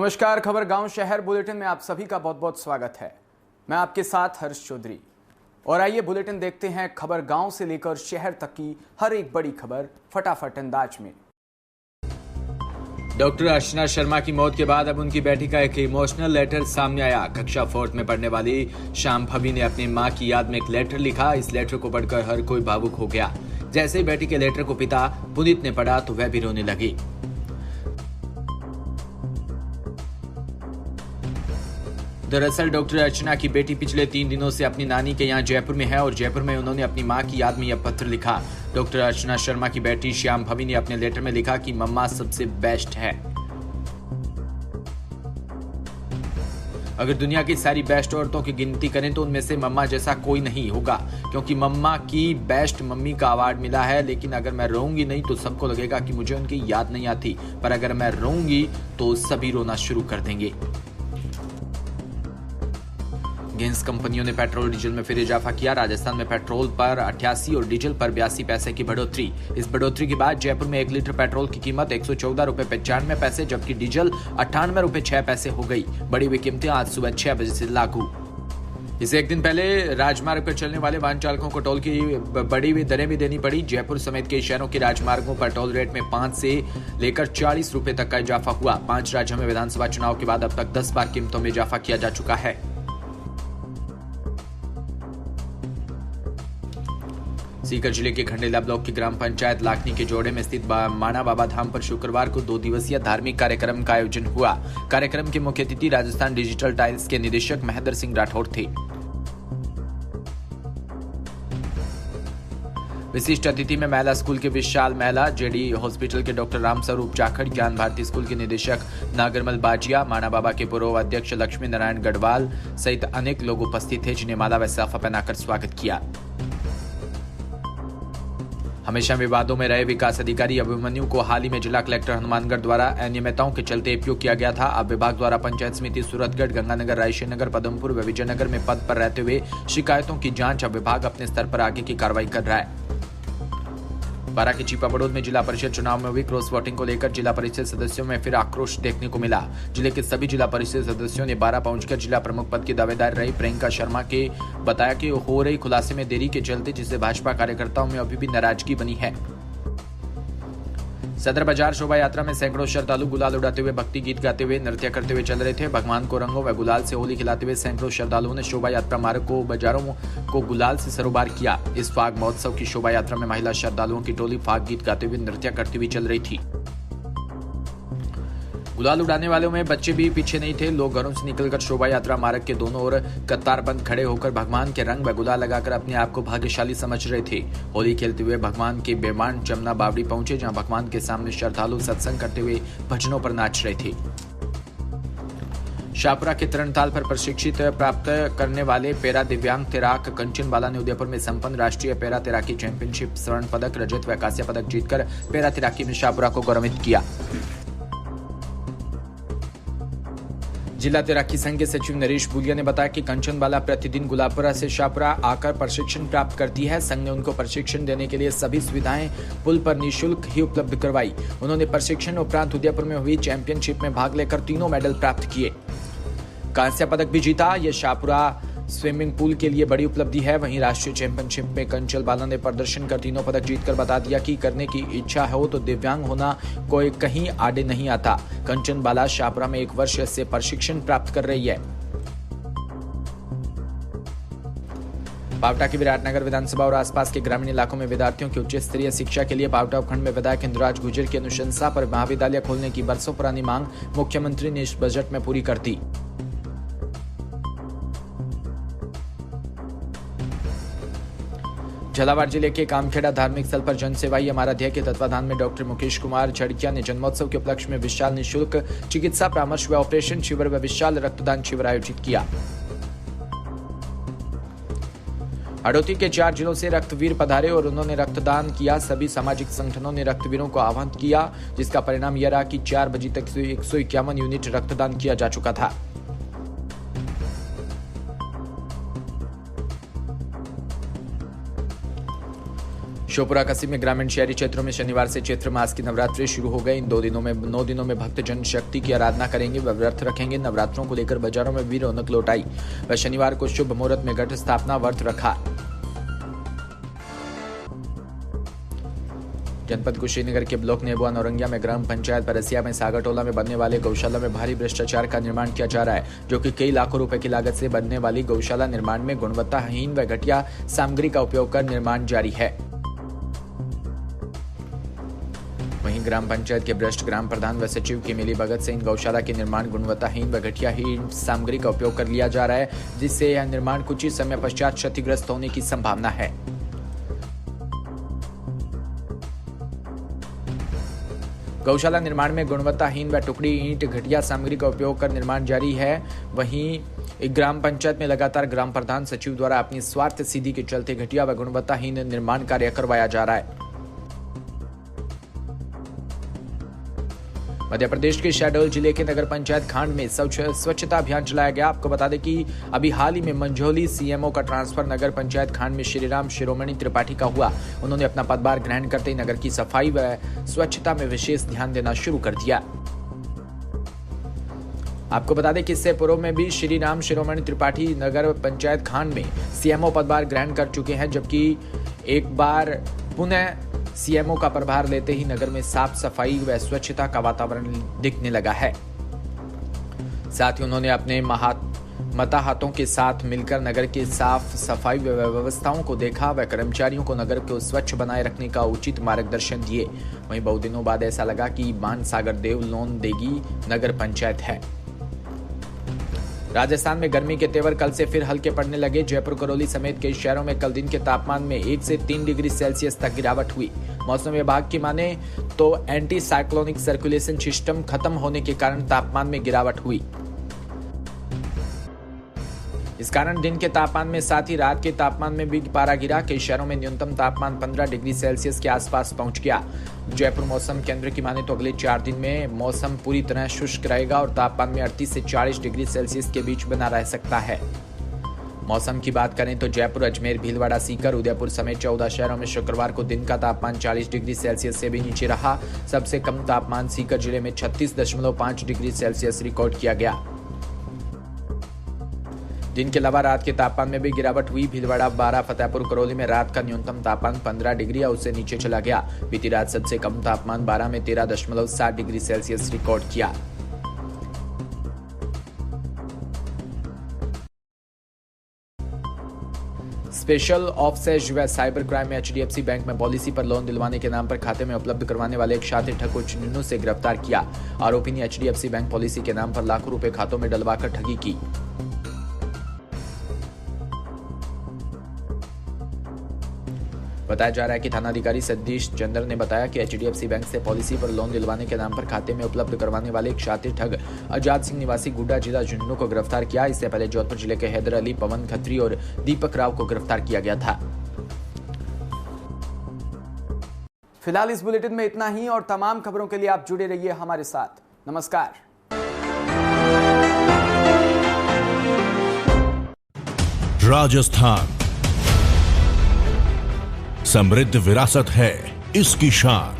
नमस्कार। खबर गांव शहर बुलेटिन में आप सभी का बहुत बहुत स्वागत है। मैं आपके साथ हर्ष चौधरी और आइए बुलेटिन देखते हैं खबर गांव से लेकर शहर तक की हर एक बड़ी खबर फटाफट अंदाज में। डॉक्टर अर्चना शर्मा की मौत के बाद अब उनकी बेटी का एक इमोशनल लेटर सामने आया। कक्षा 4 में पढ़ने वाली श्याम भवी ने अपनी मां की याद में एक लेटर लिखा। इस लेटर को पढ़कर हर कोई भावुक हो गया। जैसे ही बेटी के लेटर को पिता पुनीत ने पढ़ा तो वह भी रोने लगी। दरअसल डॉक्टर अर्चना की बेटी पिछले 3 दिनों से अपनी नानी के यहाँ जयपुर में है और जयपुर में उन्होंने अपनी मां की याद में यह पत्र लिखा। डॉक्टर अर्चना शर्मा की बेटी श्याम भवी ने अपने लेटर में लिखा कि मम्मा सबसे बेस्ट है। अगर दुनिया की सारी बेस्ट औरतों की गिनती करें तो उनमें से मम्मा जैसा कोई नहीं होगा, क्योंकि मम्मा की बेस्ट मम्मी का अवार्ड मिला है। लेकिन अगर मैं रोऊंगी नहीं तो सबको लगेगा कि मुझे उनकी याद नहीं आती, पर अगर मैं रोऊंगी तो सभी रोना शुरू कर देंगे। गैस कंपनियों ने पेट्रोल डीजल में फिर इजाफा किया। राजस्थान में पेट्रोल पर 88 और डीजल पर 82 पैसे की बढ़ोतरी। इस बढ़ोतरी के बाद जयपुर में 1 लीटर पेट्रोल की कीमत 114 रुपए 95 पैसे जबकि डीजल 98 रुपए 6 पैसे हो गई। बढ़ी हुई कीमतें आज सुबह 6 बजे से लागू। इसे एक दिन पहले राजमार्ग पर चलने वाले वाहन चालकों को टोल की बढ़ी हुई दरें भी देनी पड़ी। जयपुर समेत कई शहरों के राजमार्गों पर टोल रेट में 5 से लेकर 40 रुपए तक का इजाफा हुआ। 5 राज्यों में विधानसभा चुनाव के बाद अब तक 10 बार कीमतों में इजाफा किया जा चुका है। सीकर जिले के खंडेला ब्लॉक की ग्राम पंचायत लाखनी के जोड़े में स्थित माना बाबा धाम पर शुक्रवार को 2 दिवसीय धार्मिक कार्यक्रम का आयोजन हुआ। कार्यक्रम के मुख्य अतिथि राजस्थान डिजिटल टाइल्स के निदेशक महेंद्र सिंह राठौड़ थे। विशिष्ट अतिथि में महिला स्कूल के विशाल महिला, जेडी हॉस्पिटल के डॉक्टर रामस्वरूप जाखड़, ज्ञान भारती स्कूल के निदेशक नागरमल बाजिया, माना बाबा के पूर्व अध्यक्ष लक्ष्मी नारायण गढ़वाल सहित अनेक लोग उपस्थित थे, जिन्हें माला व साफा पहनाकर स्वागत किया। हमेशा विवादों में रहे विकास अधिकारी अभिमन्यु को हाल ही में जिला कलेक्टर हनुमानगढ़ द्वारा अनियमितताओं के चलते एपीओ किया गया था। अब विभाग द्वारा पंचायत समिति सूरतगढ़, गंगानगर, रायशेर नगर, पदमपुर व विजयनगर में पद पर रहते हुए शिकायतों की जांच अब विभाग अपने स्तर पर आगे की कार्रवाई कर रहा है। बारां के चीपाबड़ोद में जिला परिषद चुनाव में हुई क्रॉस वोटिंग को लेकर जिला परिषद सदस्यों में फिर आक्रोश देखने को मिला। जिले के सभी जिला परिषद सदस्यों ने बारां पहुंचकर जिला प्रमुख पद की दावेदार रही प्रियंका शर्मा के बताया कि हो रही खुलासे में देरी के चलते जिससे भाजपा कार्यकर्ताओं में अभी भी नाराजगी बनी है। सदर बाजार शोभा यात्रा में सैकड़ों श्रद्धालु गुलाल उड़ाते हुए, भक्ति गीत गाते हुए, नृत्य करते हुए चल रहे थे। भगवान को रंगों व गुलाल से होली खिलाते हुए सैकड़ों श्रद्धालुओं ने शोभा यात्रा मार्ग को, बाजारों को गुलाल से सरोबार किया। इस फाग महोत्सव की शोभा यात्रा में महिला श्रद्धालुओं की टोली फाग गीत गाते हुए, नृत्य करती हुई चल रही थी। गुलाल उड़ाने वालों में बच्चे भी पीछे नहीं थे। लोग घरों से निकलकर शोभा यात्रा मार्ग के दोनों ओर कतारबंद खड़े होकर भगवान के रंग व गुलाल लगाकर अपने आप को भाग्यशाली समझ रहे थे। होली खेलते हुए भगवान के बेमान जमुना बावड़ी पहुंचे, जहां भगवान के सामने श्रद्धालु सत्संग करते हुए भजनों पर नाच रहे थे। शाहपुरा के तरणताल पर प्रशिक्षित प्राप्त करने वाले पैरा दिव्यांग तैराक कंचन बाला ने उदयपुर में संपन्न राष्ट्रीय पैरा तैराकी चैंपियनशिप स्वर्ण पदक, रजत व कांस्य पदक जीतकर पैरा तैराकी में शाहपुरा को गौरवित किया। जिला तैराकी संघ के सचिव नरेश बुलिया ने बताया कि कंचनबाला प्रतिदिन गुलाबपुरा से शाहपुरा आकर प्रशिक्षण प्राप्त करती है। संघ ने उनको प्रशिक्षण देने के लिए सभी सुविधाएं पुल पर निःशुल्क ही उपलब्ध करवाई। उन्होंने प्रशिक्षण उपरांत उदयपुर में हुई चैंपियनशिप में भाग लेकर 3 मेडल प्राप्त किए। कांस्य पदक भी जीता। यह शाहपुरा स्विमिंग पूल के लिए बड़ी उपलब्धि है। वहीं राष्ट्रीय चैंपियनशिप में कंचन बाला ने प्रदर्शन कर 3 पदक जीतकर बता दिया कि करने की इच्छा हो तो दिव्यांग होना कोई कहीं आड़े नहीं आता। कंचन बाला शाहपुरा में 1 वर्ष से प्रशिक्षण प्राप्त कर रही है। पावटा की विराटनगर विधानसभा और आसपास के ग्रामीण इलाकों में विद्यार्थियों की उच्च स्तरीय शिक्षा के लिए पावटा उपखंड में विधायक इंद्राज गुर्जर की अनुशंसा पर महाविद्यालय खोलने की बरसों पुरानी मांग मुख्यमंत्री ने इस बजट में पूरी कर दी। झालावाड़ जिले के कामखेड़ा धार्मिक स्थल पर जनसेवाई आराध्या के तत्वाधान में डॉक्टर मुकेश कुमार झड़किया ने जन्मोत्सव के उपलक्ष्य में विशाल निःशुल्क चिकित्सा परामर्श व ऑपरेशन शिविर व विशाल रक्तदान शिविर आयोजित किया। हड़ौती के 4 जिलों से रक्तवीर पधारे और उन्होंने रक्तदान किया। सभी सामाजिक संगठनों ने रक्तवीरों को आह्वान किया, जिसका परिणाम यह रहा कि 4 बजे तक 151 यूनिट रक्तदान किया जा चुका था। श्योपुरा कस्बे में ग्रामीण शहरी क्षेत्रों में शनिवार से चैत्र मास की नवरात्रि शुरू हो गई। इन 9 दिनों में भक्तजन शक्ति की आराधना करेंगे व व्रत रखेंगे। नवरात्रों को लेकर बाजारों में भी रौनक लौट आई व शनिवार को शुभ मुहूर्त में घट स्थापना व्रत रखा। जनपद कुशीनगर के ब्लॉक नेबुआ नौरंगिया में ग्राम पंचायत परसिया में सागरटोला में बनने वाले गौशाला में भारी भ्रष्टाचार का निर्माण किया जा रहा है, जो कि कई लाखों रुपए की लागत से बनने वाली गौशाला निर्माण में गुणवत्ताहीन व घटिया सामग्री का उपयोग कर निर्माण जारी है। वहीं ग्राम पंचायत के भ्रष्ट ग्राम प्रधान व सचिव की मिलीभगत से इन गौशाला के निर्माण गुणवत्ताहीन व घटियाहीन सामग्री का उपयोग कर लिया जा रहा है, जिससे यह निर्माण कुछ ही समय पश्चात क्षतिग्रस्त होने की संभावना है। गौशाला निर्माण में गुणवत्ताहीन व टुकड़ी ईंट घटिया सामग्री का उपयोग कर निर्माण जारी है। वहीं ग्राम पंचायत में लगातार ग्राम प्रधान सचिव द्वारा अपनी स्वार्थ सिद्धि के चलते घटिया व गुणवत्ताहीन निर्माण कार्य करवाया जा रहा है। मध्य प्रदेश के शहडोल जिले के नगर पंचायत खांड में स्वच्छता अभियान चलाया गया। आपको बता दें कि अभी हाल ही में मंझौली सीएमओ का ट्रांसफर नगर पंचायत खांड में श्रीराम शिरोमणि त्रिपाठी का हुआ। उन्होंने अपना पदभार ग्रहण करते ही नगर की सफाई व स्वच्छता में विशेष ध्यान देना शुरू कर दिया। आपको बता दें कि इससे पूर्व में भी श्रीराम शिरोमणि त्रिपाठी नगर पंचायत खांड में सीएमओ पदभार ग्रहण कर चुके हैं, जबकि एक बार पुनः सीएमओ का प्रभार लेते ही नगर में साफ सफाई व स्वच्छता का वातावरण दिखने लगा है। साथ ही उन्होंने अपने मताहतों के साथ मिलकर नगर के साफ सफाई व व्यवस्थाओं को देखा व कर्मचारियों को नगर को स्वच्छ बनाए रखने का उचित मार्गदर्शन दिए। वहीं बहुत दिनों बाद ऐसा लगा कि बाण सागर देव लोन देगी नगर पंचायत है। राजस्थान में गर्मी के तेवर कल से फिर हल्के पड़ने लगे। जयपुर, करौली समेत कई शहरों में कल दिन के तापमान में 1 से 3 डिग्री सेल्सियस तक गिरावट हुई। मौसम विभाग की माने तो एंटी साइक्लोनिक सर्कुलेशन सिस्टम खत्म होने के कारण तापमान में गिरावट हुई। इस कारण दिन के तापमान में साथ ही रात के तापमान में भी पारा गिरा। कई शहरों में न्यूनतम तापमान 15 डिग्री सेल्सियस के आसपास पहुंच गया। जयपुर मौसम केंद्र की माने तो अगले 4 दिन में मौसम पूरी तरह शुष्क रहेगा और तापमान में 38 से 40 डिग्री सेल्सियस के बीच बना रह सकता है। मौसम की बात करें तो जयपुर, अजमेर, भीलवाड़ा, सीकर, उदयपुर समेत 14 शहरों में शुक्रवार को दिन का तापमान 40 डिग्री सेल्सियस से भी नीचे रहा। सबसे कम तापमान सीकर जिले में 36.5 डिग्री सेल्सियस रिकॉर्ड किया गया। दिन के अलावा रात के तापमान में भी गिरावट हुई। भीलवाड़ा, 12, फतेहपुर, करौली में रात का न्यूनतम तापमान 15 डिग्री या उससे नीचे चला गया। बीती रात सबसे कम तापमान 12 में 13.7 डिग्री सेल्सियस रिकॉर्ड किया। स्पेशल ऑफसेज व साइबर क्राइम में HDFC बैंक में पॉलिसी पर लोन दिलवाने के नाम पर खाते में उपलब्ध करवाने वाले एक शातिर ठग को चुन्नू से गिरफ्तार किया। आरोपी ने HDFC बैंक पॉलिसी के नाम पर लाखों रुपए खातों में डलवाकर ठगी की। बताया जा रहा है कि थानाधिकारी सतीश चंद्र ने बताया कि HDFC बैंक से पॉलिसी पर लोन दिलवाने के नाम पर खाते में उपलब्ध करवाने वाले एक शातिर ठग आजाद सिंह निवासी गुड्डा जिला झुंझुनू को गिरफ्तार किया। इससे पहले जोधपुर जिले के हैदर अली, पवन खत्री और दीपक राव को गिरफ्तार किया गया था। फिलहाल इस बुलेटिन में इतना ही और तमाम खबरों के लिए आप जुड़े रहिए हमारे साथ। नमस्कार। राजस्थान समृद्ध विरासत है इसकी शान।